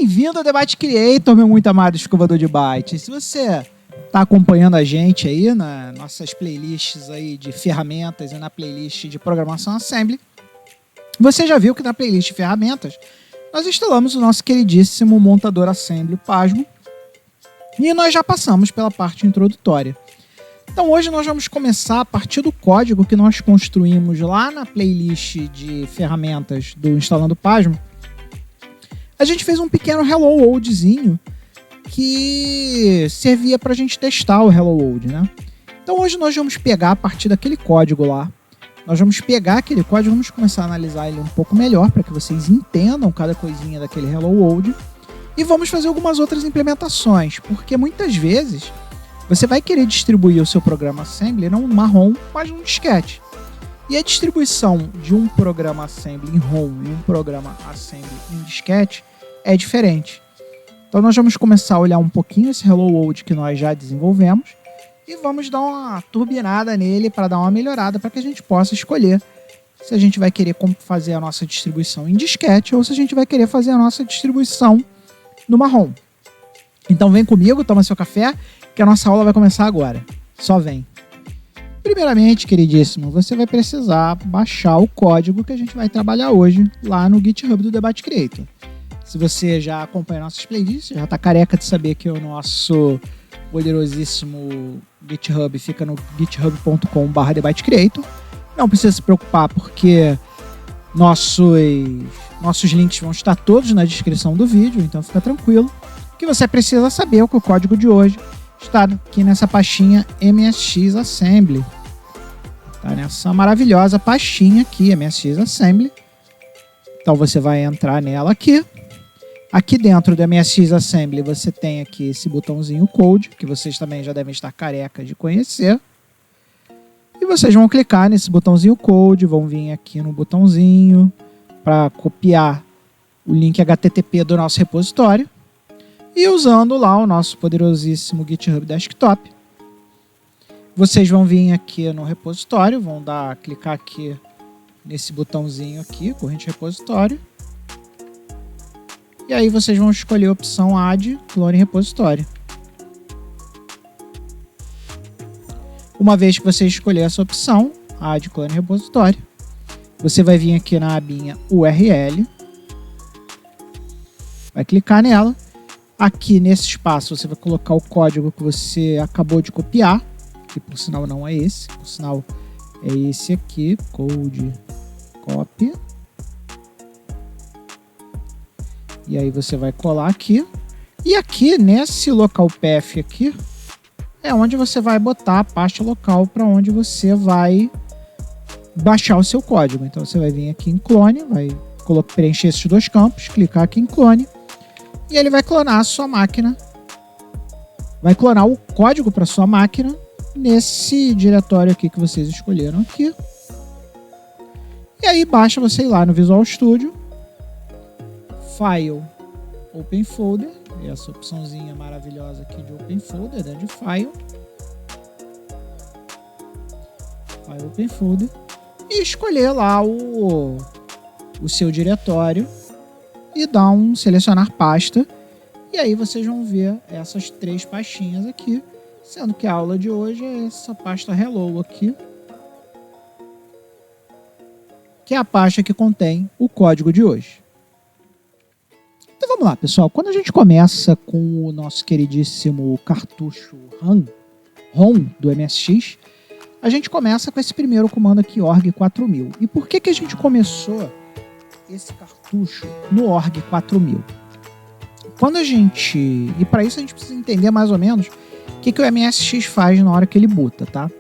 Bem-vindo ao Debate Creator, meu muito amado escovador de bytes. Se você está acompanhando a gente aí nas nossas playlists aí de ferramentas e na playlist de programação Assembly, você já viu que na playlist de ferramentas nós instalamos o nosso queridíssimo montador Assembly, o Pasmo, e nós já passamos pela parte introdutória. Então hoje nós vamos começar a partir do código que nós construímos lá na playlist de ferramentas do Instalando Pasmo. A gente fez um pequeno Hello Worldzinho que servia para a gente testar o Hello World, né? Então hoje nós vamos pegar a partir daquele código lá, nós vamos pegar aquele código, vamos começar a analisar ele um pouco melhor para que vocês entendam cada coisinha daquele Hello World e vamos fazer algumas outras implementações, porque muitas vezes você vai querer distribuir o seu programa Assembly não numa ROM, mas num disquete. E a distribuição de um programa Assembly em ROM e um programa Assembly em disquete é diferente. Então nós vamos começar a olhar um pouquinho esse Hello World que nós já desenvolvemos e vamos dar uma turbinada nele para dar uma melhorada para que a gente possa escolher se a gente vai querer fazer a nossa distribuição em disquete ou se a gente vai querer fazer a nossa distribuição numa ROM. Então vem comigo, toma seu café, que a nossa aula vai começar agora. Só vem. Primeiramente, queridíssimo, você vai precisar baixar o código que a gente vai trabalhar hoje lá no GitHub do Debate Creator. Se você já acompanha nossas playlists, já está careca de saber que o nosso poderosíssimo GitHub fica no github.com/debatecreator. Não precisa se preocupar porque nossos links vão estar todos na descrição do vídeo, então fica tranquilo. O que você precisa saber é que o código de hoje está aqui nessa pastinha MSX Assembly. Tá nessa maravilhosa pastinha aqui, MSX Assembly. Então você vai entrar nela aqui. Aqui dentro do MSX Assembly você tem aqui esse botãozinho Code, que vocês também já devem estar careca de conhecer. E vocês vão clicar nesse botãozinho Code, vão vir aqui no botãozinho para copiar o link HTTP do nosso repositório. E usando lá o nosso poderosíssimo GitHub Desktop, vocês vão vir aqui no repositório, vão clicar aqui nesse botãozinho aqui, corrente repositório. E aí vocês vão escolher a opção Add Clone Repositório. Uma vez que você escolher essa opção, Add Clone Repositório, você vai vir aqui na abinha URL, vai clicar nela. Aqui nesse espaço você vai colocar o código que você acabou de copiar, que por sinal não é esse, por sinal é esse aqui, code copy. E aí você vai colar aqui. E aqui nesse local path aqui é onde você vai botar a pasta local para onde você vai baixar o seu código. Então você vai vir aqui em clone, vai preencher esses dois campos, clicar aqui em clone. E ele vai clonar a sua máquina, vai clonar o código para sua máquina nesse diretório aqui que vocês escolheram aqui. E aí basta você ir lá no Visual Studio, File, Open Folder, essa opçãozinha maravilhosa aqui de Open Folder, né, de File, Open Folder, e escolher lá o seu diretório e dar um selecionar pasta, e aí vocês vão ver essas três pastinhas aqui, sendo que a aula de hoje é essa pasta Hello aqui, que é a pasta que contém o código de hoje. Então vamos lá, pessoal, quando a gente começa com o nosso queridíssimo cartucho ROM do MSX, a gente começa com esse primeiro comando aqui, org 4000. E por que a gente começou esse cartucho no org 4000? E para isso a gente precisa entender mais ou menos o que o MSX faz na hora que ele boota, tá?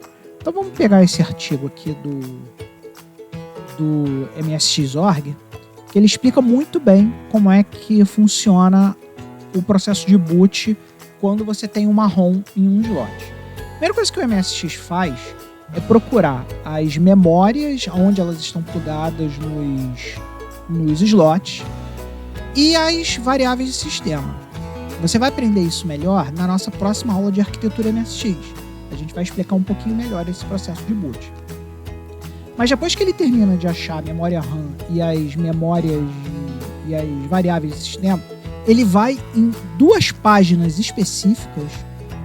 Então vamos pegar esse artigo aqui do MSX.org, que ele explica muito bem como é que funciona o processo de boot quando você tem uma ROM em um slot. A primeira coisa que o MSX faz é procurar as memórias onde elas estão plugadas nos slots e as variáveis de sistema. Você vai aprender isso melhor na nossa próxima aula de arquitetura MSX. A gente vai explicar um pouquinho melhor esse processo de boot. Mas depois que ele termina de achar a memória RAM e as memórias e as variáveis de sistema, ele vai em 2 páginas específicas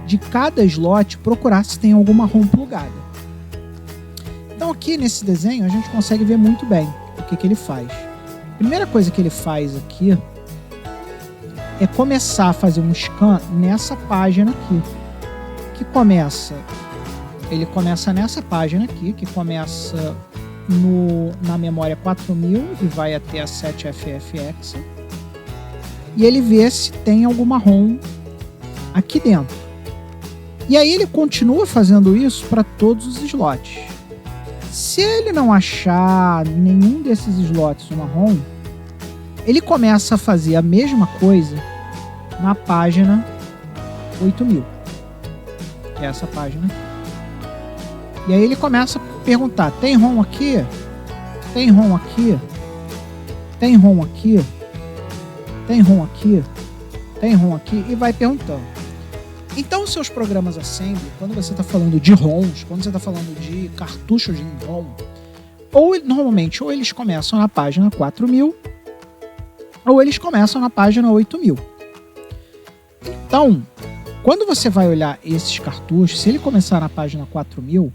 de cada slot procurar se tem alguma ROM plugada. Então aqui nesse desenho a gente consegue ver muito bem o que ele faz. A primeira coisa que ele faz aqui é começar a fazer um scan nessa página aqui, ele começa nessa página aqui, que começa na memória 4000 e vai até a 7FFX, e ele vê se tem alguma ROM aqui dentro. E aí ele continua fazendo isso para todos os slots. Se ele não achar nenhum desses slots uma ROM, ele começa a fazer a mesma coisa na página 8000, que é essa página aqui. E aí ele começa a perguntar: tem ROM aqui? Tem ROM aqui? Tem ROM aqui? Tem ROM aqui? Tem ROM aqui? E vai perguntando. Então, os seus programas Assembly, quando você está falando de ROMs, quando você está falando de cartuchos de ROM, normalmente eles começam na página 4000 ou eles começam na página 8000. Então, quando você vai olhar esses cartuchos, se ele começar na página 4000,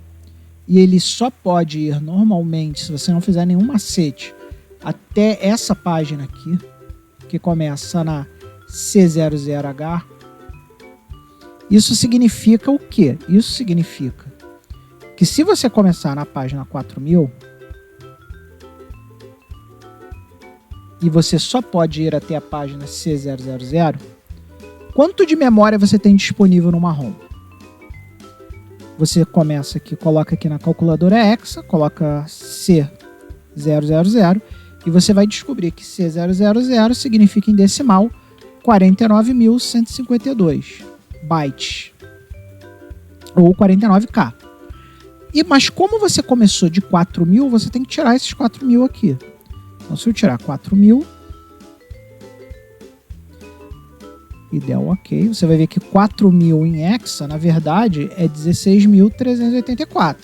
e ele só pode ir normalmente, se você não fizer nenhum macete, até essa página aqui, que começa na C00H, isso significa o quê? Isso significa que se você começar na página 4000 e você só pode ir até a página C000, quanto de memória você tem disponível numa ROM? Você começa aqui, coloca aqui na calculadora hexa, coloca C000 e você vai descobrir que C000 significa em decimal 49.152 bytes ou 49K. Mas como você começou de 4000, você tem que tirar esses 4000 aqui. Então, se eu tirar 4000 e der um ok, você vai ver que 4000 em hexa, na verdade, é 16.384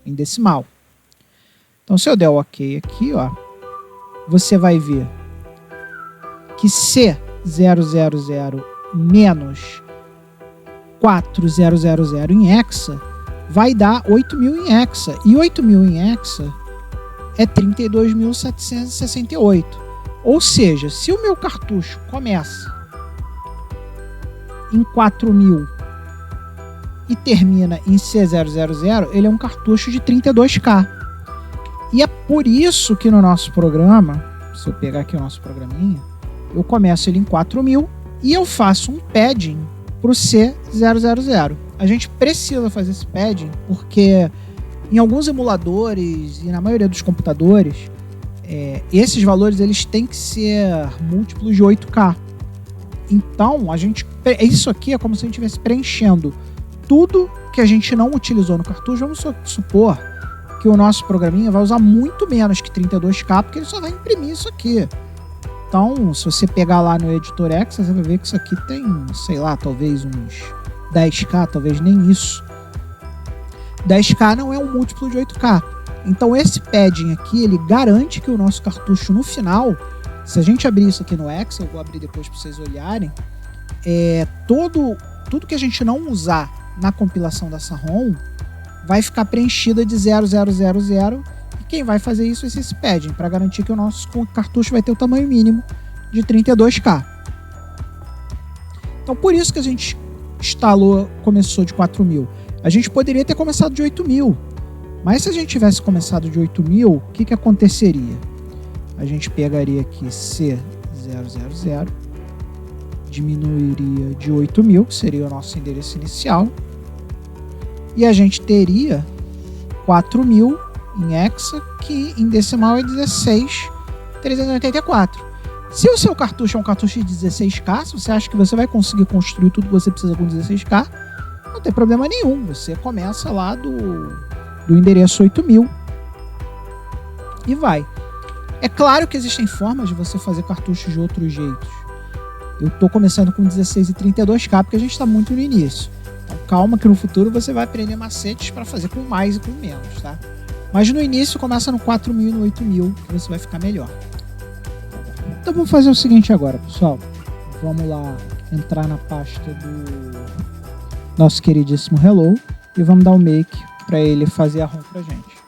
em decimal. Então, se eu der o ok aqui, ó, você vai ver que C000 menos 4000 em hexa vai dar 8000 em hexa. E 8000 em hexa é 32.768. Ou seja, se o meu cartucho começa em 4000 e termina em C000, ele é um cartucho de 32K. E é por isso que no nosso programa, se eu pegar aqui o nosso programinha, eu começo ele em 4000 e eu faço um padding para o C000. A gente precisa fazer esse padding porque em alguns emuladores e na maioria dos computadores, esses valores eles têm que ser múltiplos de 8K. Então, isso aqui é como se a gente estivesse preenchendo tudo que a gente não utilizou no cartucho. Vamos supor que o nosso programinha vai usar muito menos que 32K, porque ele só vai imprimir isso aqui. Então, se você pegar lá no editor X, você vai ver que isso aqui tem, sei lá, talvez uns 10K, talvez nem isso. 10K não é um múltiplo de 8K. Então, esse padding aqui, ele garante que o nosso cartucho no final, se a gente abrir isso aqui no Excel, eu vou abrir depois para vocês olharem, tudo que a gente não usar na compilação dessa ROM vai ficar preenchida de 0000, e quem vai fazer isso é esse padding, para garantir que o nosso cartucho vai ter o tamanho mínimo de 32K. Então, por isso que a gente começou de 4000. A gente poderia ter começado de 8000, mas se a gente tivesse começado de 8000, o que aconteceria? A gente pegaria aqui C000, diminuiria de 8000, que seria o nosso endereço inicial, e a gente teria 4000 em hexa, que em decimal é 16.384. Se o seu cartucho é um cartucho de 16K, se você acha que você vai conseguir construir tudo que você precisa com 16K, não tem problema nenhum. Você começa lá do endereço 8000 e vai. É claro que existem formas de você fazer cartuchos de outros jeitos. Eu estou começando com 16 e 32K porque a gente está muito no início. Então calma que no futuro você vai aprender macetes para fazer com mais e com menos, tá? Mas no início começa no 4000 e no 8000 que você vai ficar melhor. Então vamos fazer o seguinte agora, pessoal. vamos lá entrar na pasta do nosso queridíssimo hello e vamos dar um make para ele fazer a ROM pra gente.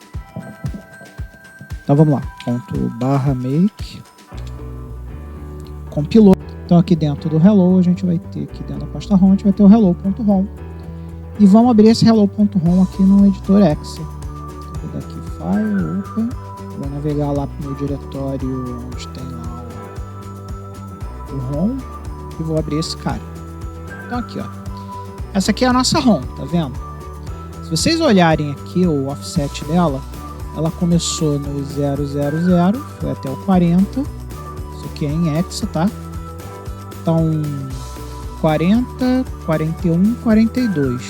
Então vamos lá, ./make, compilou. Então aqui dentro do hello a gente vai ter, aqui dentro da pasta ROM, a gente vai ter o hello.rom e vamos abrir esse hello.rom aqui no editor Excel. Então, vou dar aqui File, Open, vou navegar lá para o meu diretório onde tem lá o ROM e vou abrir esse cara. Então aqui, ó, essa aqui é a nossa ROM, tá vendo? Se vocês olharem aqui o offset dela, ela começou no 000, foi até o 40, isso aqui é em hexa, tá? Então 40, 41, 42.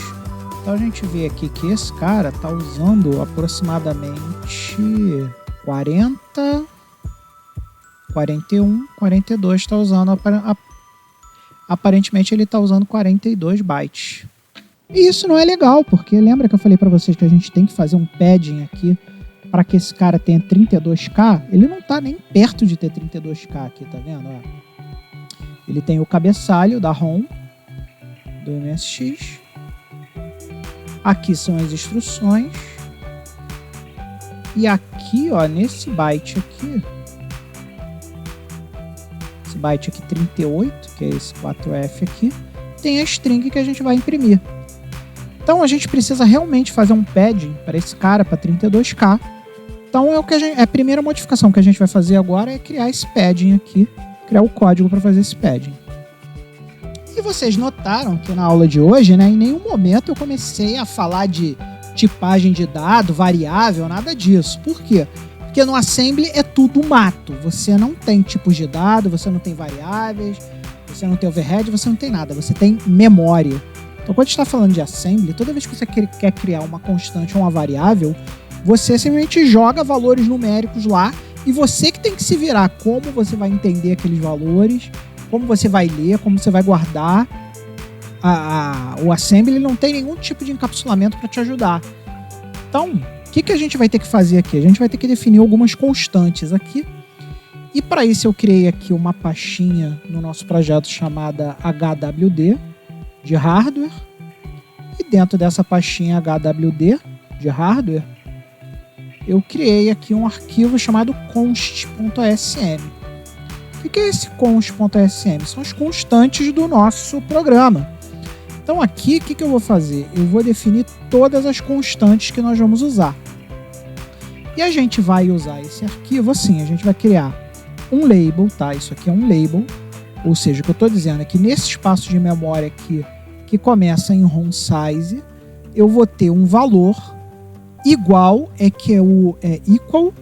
Então a gente vê aqui que esse cara tá usando aproximadamente 40, 41, 42, tá usando aparentemente ele está usando 42 bytes. E isso não é legal, porque lembra que eu falei para vocês que a gente tem que fazer um padding aqui para que esse cara tenha 32K? Ele não está nem perto de ter 32K aqui, tá vendo? Ó. Ele tem o cabeçalho da ROM do MSX. Aqui são as instruções. E aqui, ó, nesse byte aqui, esse byte aqui 38, que é esse 4F aqui, tem a string que a gente vai imprimir. Então a gente precisa realmente fazer um padding para esse cara, para 32K. Então é o que a primeira modificação que a gente vai fazer agora é criar esse padding aqui, criar o código para fazer esse padding. E vocês notaram que na aula de hoje, né, em nenhum momento eu comecei a falar de tipagem de dado, variável, nada disso. Por quê? Porque no Assembly é tudo mato. Você não tem tipos de dado, você não tem variáveis, você não tem overhead, você não tem nada. Você tem memória. Então, quando a gente está falando de Assembly, toda vez que você quer criar uma constante ou uma variável, você simplesmente joga valores numéricos lá e você que tem que se virar como você vai entender aqueles valores, como você vai ler, como você vai guardar. O Assembly não tem nenhum tipo de encapsulamento para te ajudar. Então, o que a gente vai ter que fazer aqui? A gente vai ter que definir algumas constantes aqui. E para isso eu criei aqui uma pastinha no nosso projeto chamada HWD de hardware. E dentro dessa pastinha HWD de hardware, eu criei aqui um arquivo chamado const.sm. O que é esse const.sm? São as constantes do nosso programa. Então aqui, o que eu vou fazer? Eu vou definir todas as constantes que nós vamos usar. E a gente vai usar esse arquivo assim, a gente vai criar um label, tá? Isso aqui é um label, ou seja, o que eu estou dizendo é que nesse espaço de memória aqui, que começa em ROM size, eu vou ter um valor igual, que é o equal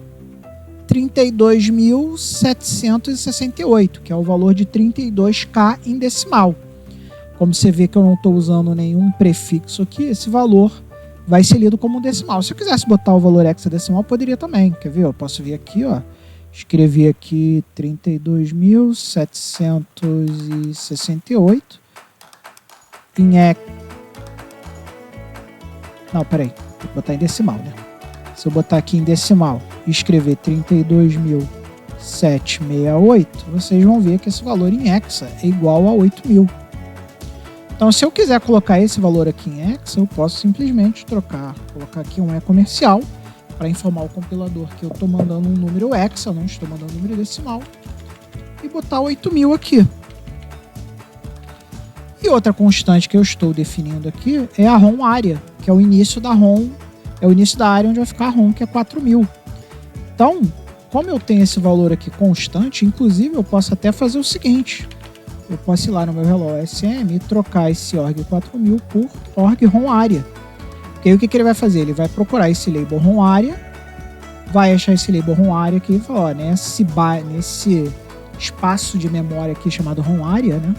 32.768, que é o valor de 32K em decimal. Como você vê que eu não estou usando nenhum prefixo aqui, esse valor vai ser lido como um decimal. Se eu quisesse botar o valor hexadecimal, poderia também. Quer ver? Eu posso vir aqui, ó, escrever aqui 32.768 em Não, peraí. Tem que botar em decimal, né? Se eu botar aqui em decimal e escrever 32.768, vocês vão ver que esse valor em hexa é igual a 8.000. Então, se eu quiser colocar esse valor aqui em hexa, eu posso simplesmente colocar aqui um E comercial para informar o compilador que eu estou mandando um número hexa, não estou mandando um número decimal, e botar 8.000 aqui. E outra constante que eu estou definindo aqui é a ROM área, que é o início da ROM, é o início da área onde vai ficar a ROM, que é 4.000. Então, como eu tenho esse valor aqui constante, inclusive eu posso até fazer o seguinte: eu posso ir lá no meu hello SM e trocar esse org 4000 por org ROM área. Porque aí o que ele vai fazer? Ele vai procurar esse label ROM área, vai achar esse label ROM área aqui e falar, ó, nesse espaço de memória aqui chamado ROM área, né,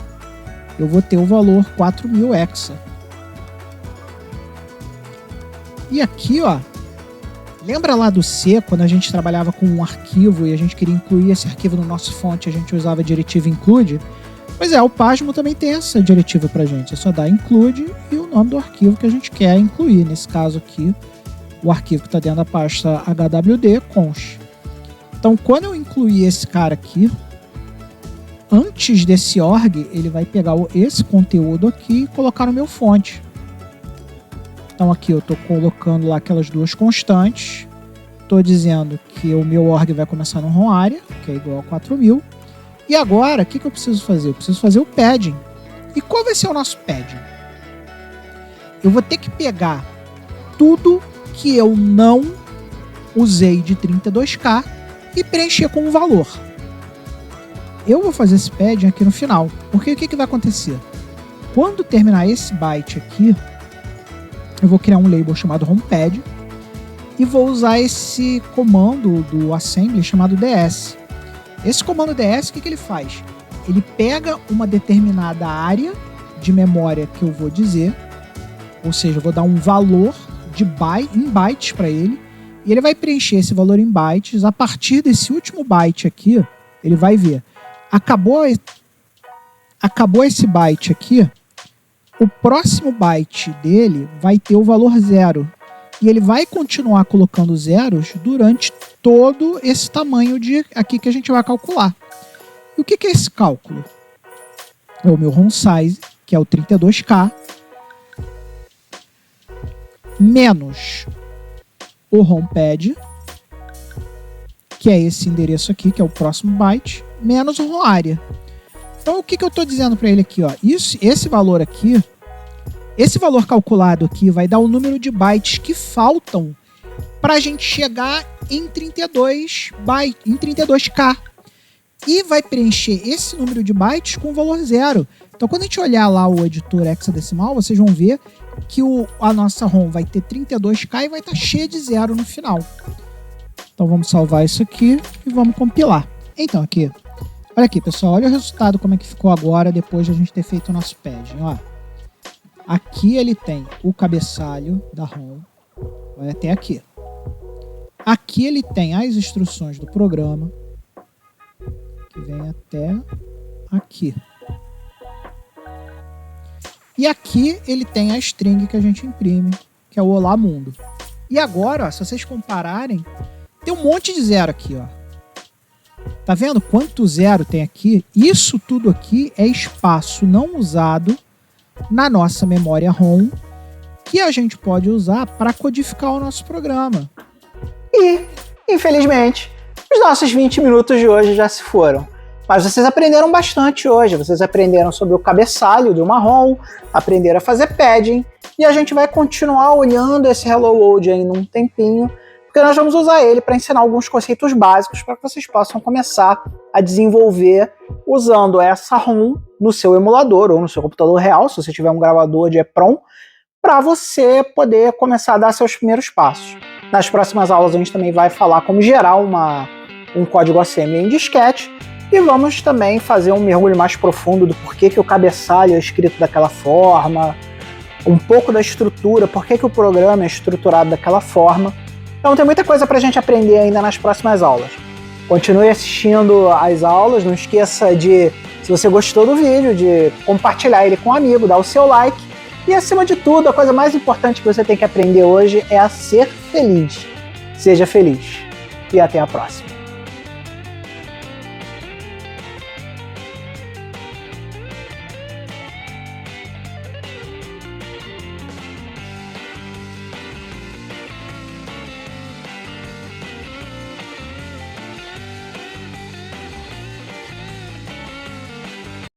eu vou ter o valor 4.000 hexa. E aqui, ó, lembra lá do C, quando a gente trabalhava com um arquivo e a gente queria incluir esse arquivo no nosso fonte, a gente usava a diretiva include? Pois é, o Pasmo também tem essa diretiva pra gente. É só dar include e o nome do arquivo que a gente quer incluir. Nesse caso aqui, o arquivo que está dentro da pasta HWD, const. Então, quando eu incluir esse cara aqui, antes desse org, ele vai pegar esse conteúdo aqui e colocar no meu fonte. Então aqui eu estou colocando lá aquelas duas constantes. Estou dizendo que o meu org vai começar no ROM área, que é igual a 4000. E agora, o que eu preciso fazer? Eu preciso fazer o padding. E qual vai ser o nosso padding? Eu vou ter que pegar tudo que eu não usei de 32K e preencher com um valor. Eu vou fazer esse padding aqui no final, porque o que vai acontecer? Quando terminar esse byte aqui, eu vou criar um label chamado HomePad e vou usar esse comando do assembly chamado ds. Esse comando ds, o que ele faz? Ele pega uma determinada área de memória que eu vou dizer, ou seja, eu vou dar um valor em bytes para ele, e ele vai preencher esse valor em bytes. A partir desse último byte aqui, ele vai ver, acabou esse byte aqui, o próximo byte dele vai ter o valor 0. E ele vai continuar colocando zeros durante todo esse tamanho aqui que a gente vai calcular. E o que é esse cálculo? É o meu ROM size, que é o 32K, menos o ROMPad, que é esse endereço aqui, que é o próximo byte, menos o ROM área. Então o que eu estou dizendo para ele aqui? Ó? Esse valor aqui, esse valor calculado aqui vai dar o número de bytes que faltam para a gente chegar em 32K. E vai preencher esse número de bytes com o valor 0. Então quando a gente olhar lá o editor hexadecimal, vocês vão ver que a nossa ROM vai ter 32K e vai estar cheia de 0 no final. Então vamos salvar isso aqui e vamos compilar. Então aqui, olha aqui pessoal, olha o resultado como é que ficou agora depois de a gente ter feito o nosso padding. Ó. Aqui ele tem o cabeçalho da ROM, vai até aqui. Aqui ele tem as instruções do programa, que vem até aqui. E aqui ele tem a string que a gente imprime, que é o Olá Mundo. E agora, ó, se vocês compararem, tem um monte de zero aqui, ó. Tá vendo quanto zero tem aqui? Isso tudo aqui é espaço não usado na nossa memória ROM, que a gente pode usar para codificar o nosso programa. E, infelizmente, os nossos 20 minutos de hoje já se foram. Mas vocês aprenderam bastante hoje. Vocês aprenderam sobre o cabeçalho de uma ROM, aprenderam a fazer padding, e a gente vai continuar olhando esse Hello World aí num tempinho, porque nós vamos usar ele para ensinar alguns conceitos básicos para que vocês possam começar a desenvolver usando essa ROM no seu emulador ou no seu computador real, se você tiver um gravador de EEPROM, para você poder começar a dar seus primeiros passos. Nas próximas aulas a gente também vai falar como gerar um código assembly em disquete, e vamos também fazer um mergulho mais profundo do porquê que o cabeçalho é escrito daquela forma, um pouco da estrutura, porquê que o programa é estruturado daquela forma. Então tem muita coisa para a gente aprender ainda nas próximas aulas. Continue assistindo às aulas, não esqueça de, se você gostou do vídeo, de compartilhar ele com um amigo, dar o seu like. E acima de tudo, a coisa mais importante que você tem que aprender hoje é a ser feliz. Seja feliz. E até a próxima.